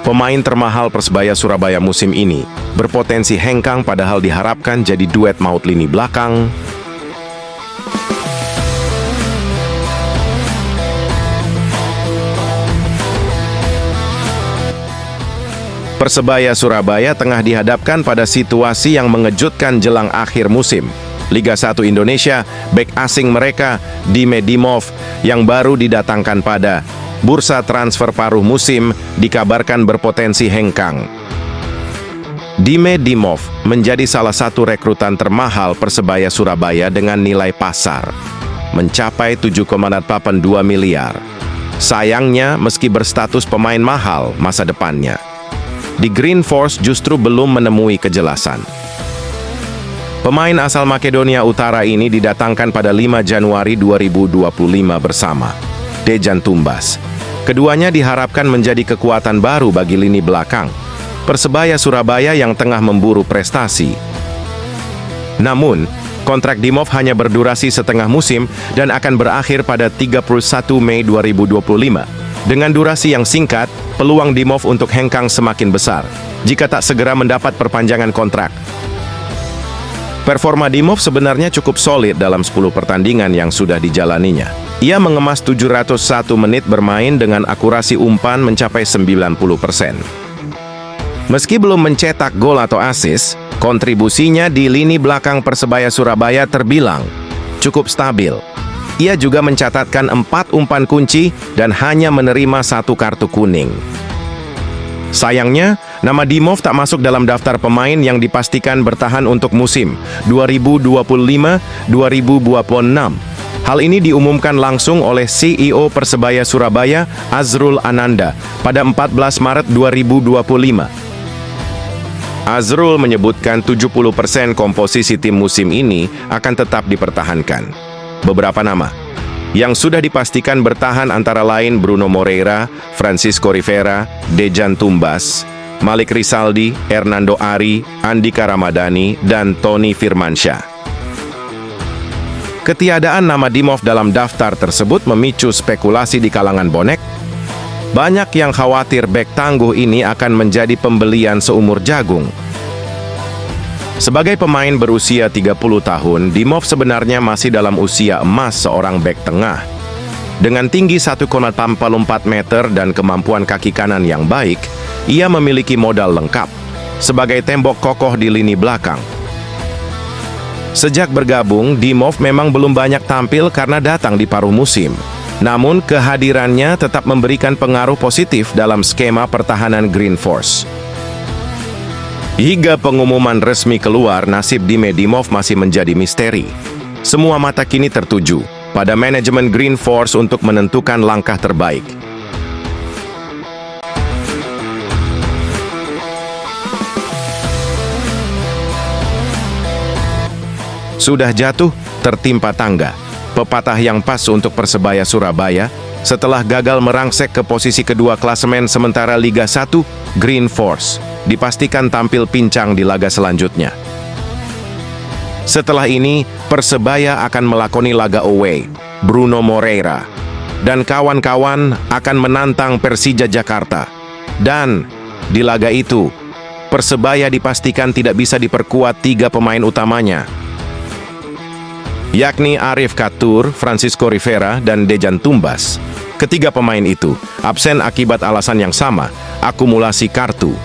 Pemain termahal Persebaya Surabaya musim ini berpotensi hengkang padahal diharapkan jadi duet maut lini belakang. Persebaya Surabaya tengah dihadapkan pada situasi yang mengejutkan jelang akhir musim. Liga 1 Indonesia, bek asing mereka, Dime Dimov, yang baru didatangkan pada bursa transfer paruh musim, dikabarkan berpotensi hengkang. Dime Dimov menjadi salah satu rekrutan termahal Persebaya Surabaya dengan nilai pasar mencapai 7,82 miliar. Sayangnya, meski berstatus pemain mahal, masa depannya di Green Force justru belum menemui kejelasan. Pemain asal Makedonia Utara ini didatangkan pada 5 Januari 2025 bersama Dejan Tumbas. Keduanya diharapkan menjadi kekuatan baru bagi lini belakang Persebaya Surabaya yang tengah memburu prestasi. Namun, kontrak Dimov hanya berdurasi setengah musim dan akan berakhir pada 31 Mei 2025. Dengan durasi yang singkat, peluang Dimov untuk hengkang semakin besar jika tak segera mendapat perpanjangan kontrak. Performa Dimov sebenarnya cukup solid dalam 10 pertandingan yang sudah dijalaninya. Ia mengemas 701 menit bermain dengan akurasi umpan mencapai 90%. Meski belum mencetak gol atau assist, kontribusinya di lini belakang Persebaya Surabaya terbilang cukup stabil. Ia juga mencatatkan 4 umpan kunci dan hanya menerima 1 kartu kuning. Sayangnya, nama Dimov tak masuk dalam daftar pemain yang dipastikan bertahan untuk musim 2025-2026. Hal ini diumumkan langsung oleh CEO Persebaya Surabaya, Azrul Ananda, pada 14 Maret 2025. Azrul menyebutkan 70% komposisi tim musim ini akan tetap dipertahankan. Beberapa nama yang sudah dipastikan bertahan antara lain Bruno Moreira, Francisco Rivera, Dejan Tumbas, Malik Rizaldi, Hernando Ari, Andika Ramadhani, dan Tony Firmansyah. Ketiadaan nama Dimov dalam daftar tersebut memicu spekulasi di kalangan bonek. Banyak yang khawatir bek tangguh ini akan menjadi pembelian seumur jagung. Sebagai pemain berusia 30 tahun, Dimov sebenarnya masih dalam usia emas seorang bek tengah. Dengan tinggi 1,84 meter dan kemampuan kaki kanan yang baik, ia memiliki modal lengkap sebagai tembok kokoh di lini belakang. Sejak bergabung, Dimov memang belum banyak tampil karena datang di paruh musim. Namun, kehadirannya tetap memberikan pengaruh positif dalam skema pertahanan Green Force. Hingga pengumuman resmi keluar, nasib Dime Dimov masih menjadi misteri. Semua mata kini tertuju pada manajemen Green Force untuk menentukan langkah terbaik. Sudah jatuh, tertimpa tangga. Pepatah yang pas untuk Persebaya Surabaya setelah gagal merangsek ke posisi kedua klasemen sementara Liga 1, Green Force dipastikan tampil pincang di laga selanjutnya. Setelah ini, Persebaya akan melakoni laga away. Bruno Moreira dan kawan-kawan akan menantang Persija Jakarta. Dan di laga itu, Persebaya dipastikan tidak bisa diperkuat 3 pemain utamanya, yakni Arif Katur, Francisco Rivera, dan Dejan Tumbas. Ketiga pemain itu absen akibat alasan yang sama, akumulasi kartu.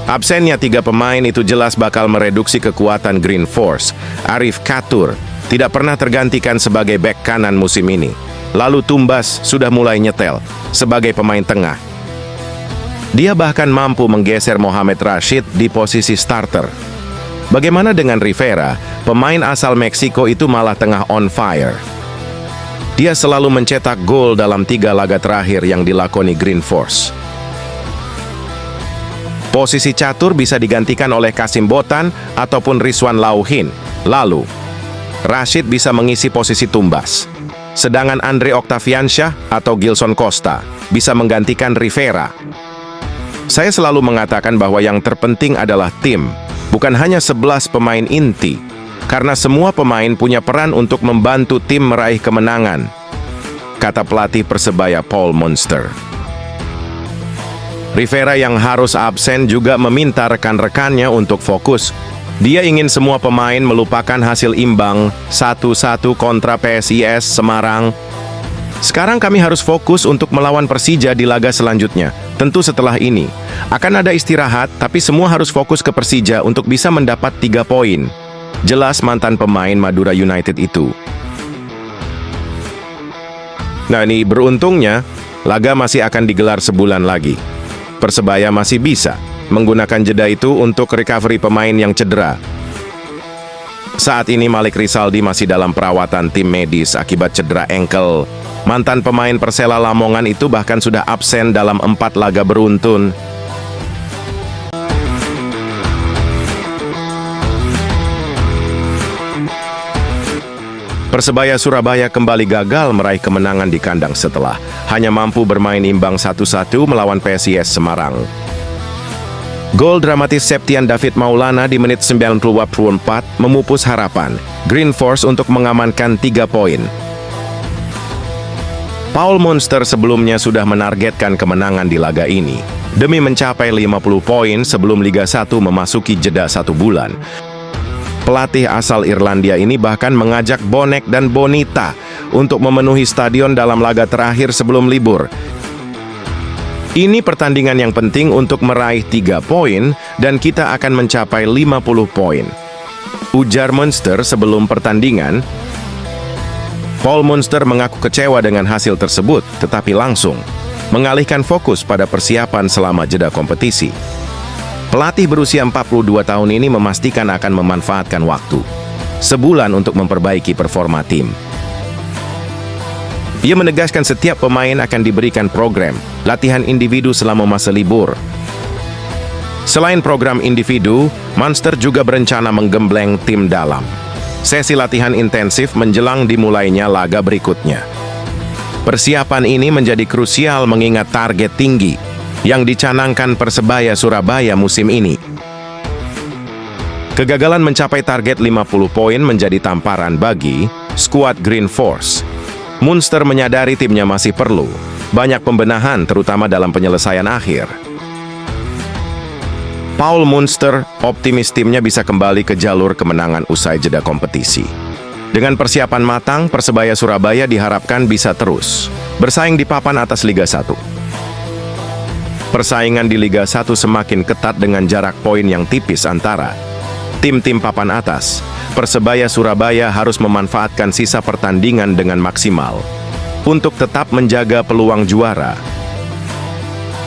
Absennya 3 pemain itu jelas bakal mereduksi kekuatan Green Force. Arif Katur tidak pernah tergantikan sebagai bek kanan musim ini. Lalu Tumbas sudah mulai nyetel sebagai pemain tengah. Dia bahkan mampu menggeser Mohamed Rashid di posisi starter. Bagaimana dengan Rivera? Pemain asal Meksiko itu malah tengah on fire. Dia selalu mencetak gol dalam 3 laga terakhir yang dilakoni Green Force. Posisi catur bisa digantikan oleh Kasim Botan ataupun Rizwan Lauhin. Lalu, Rashid bisa mengisi posisi Tumbas. Sedangkan Andre Octaviansyah atau Gilson Costa bisa menggantikan Rivera. Saya selalu mengatakan bahwa yang terpenting adalah tim, bukan hanya 11 pemain inti. Karena semua pemain punya peran untuk membantu tim meraih kemenangan, kata pelatih Persebaya Paul Monster. Rivera yang harus absen juga meminta rekan-rekannya untuk fokus. Dia ingin semua pemain melupakan hasil imbang 1-1 kontra PSIS Semarang. Sekarang kami harus fokus untuk melawan Persija di laga selanjutnya. Tentu setelah ini akan ada istirahat, tapi semua harus fokus ke Persija untuk bisa mendapat 3 poin. Jelas mantan pemain Madura United itu. Nah, ini beruntungnya laga masih akan digelar sebulan lagi. Persebaya masih bisa menggunakan jeda itu untuk recovery pemain yang cedera. Saat ini Malik Rizaldi masih dalam perawatan tim medis akibat cedera engkel. Mantan pemain Persela Lamongan itu bahkan sudah absen dalam 4 laga beruntun. Persebaya Surabaya kembali gagal meraih kemenangan di kandang setelah hanya mampu bermain imbang 1-1 melawan PSIS Semarang. Gol dramatis Septian David Maulana di menit 94 memupus harapan Green Force untuk mengamankan 3 poin. Paul Munster sebelumnya sudah menargetkan kemenangan di laga ini demi mencapai 50 poin sebelum Liga 1 memasuki jeda 1 bulan. Pelatih asal Irlandia ini bahkan mengajak Bonek dan Bonita untuk memenuhi stadion dalam laga terakhir sebelum libur. Ini pertandingan yang penting untuk meraih 3 poin dan kita akan mencapai 50 poin. Ujar Munster sebelum pertandingan. Paul Munster mengaku kecewa dengan hasil tersebut, tetapi langsung mengalihkan fokus pada persiapan selama jeda kompetisi. Pelatih berusia 42 tahun ini memastikan akan memanfaatkan waktu sebulan untuk memperbaiki performa tim. Ia menegaskan setiap pemain akan diberikan program latihan individu selama masa libur. Selain program individu, Munster juga berencana menggembleng tim dalam sesi latihan intensif menjelang dimulainya laga berikutnya. Persiapan ini menjadi krusial mengingat target tinggi yang dicanangkan Persebaya Surabaya musim ini. Kegagalan mencapai target 50 poin menjadi tamparan bagi skuad Green Force. Munster menyadari timnya masih perlu banyak pembenahan terutama dalam penyelesaian akhir. Paul Munster optimis timnya bisa kembali ke jalur kemenangan usai jeda kompetisi. Dengan persiapan matang, Persebaya Surabaya diharapkan bisa terus bersaing di papan atas Liga 1. Persaingan di Liga 1 semakin ketat dengan jarak poin yang tipis antara tim-tim papan atas. Persebaya Surabaya harus memanfaatkan sisa pertandingan dengan maksimal untuk tetap menjaga peluang juara.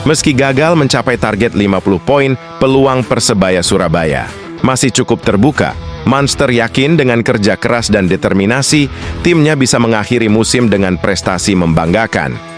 Meski gagal mencapai target 50 poin, peluang Persebaya Surabaya masih cukup terbuka. Munster yakin dengan kerja keras dan determinasi, timnya bisa mengakhiri musim dengan prestasi membanggakan.